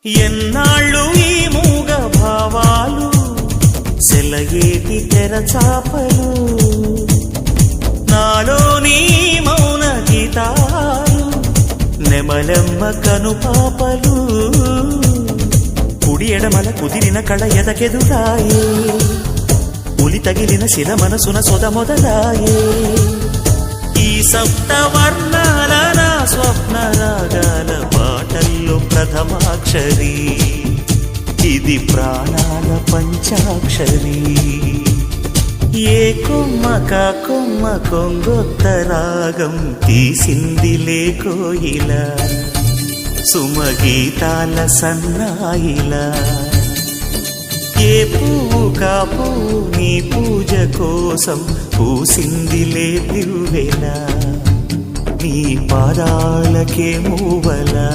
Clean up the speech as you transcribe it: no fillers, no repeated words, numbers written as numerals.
ఎన్నాళ్ళు ఈ మూగ భావాలు సెలయేటి తెరచాపలు నాలోని మౌన గీతాలు నెమలెమ్మ కనుపాపలు కుడి ఎడమల కుదిరిన కళ ఎదకెదురాయే ఉలి తగిలిన శిల మనసున సొద మొదలాయే ఈ సప్త వర్ణాల నా స్వప్న రాగాల పాటల్లో ప్రథమాక్షరి ఇది ప్రాణాల పంచాక్షరి ఏ కొమ్మక కొమ్మ కొంగొత్త రాగం తీసిందిలే కోయిల సుమగీతాల సన్నాయిలా ఏ పువ్వు కా పువ్వు నీ పూజ కోసం పూసిందిలే దివ్వెలా నీ పాదాలకే మూవలా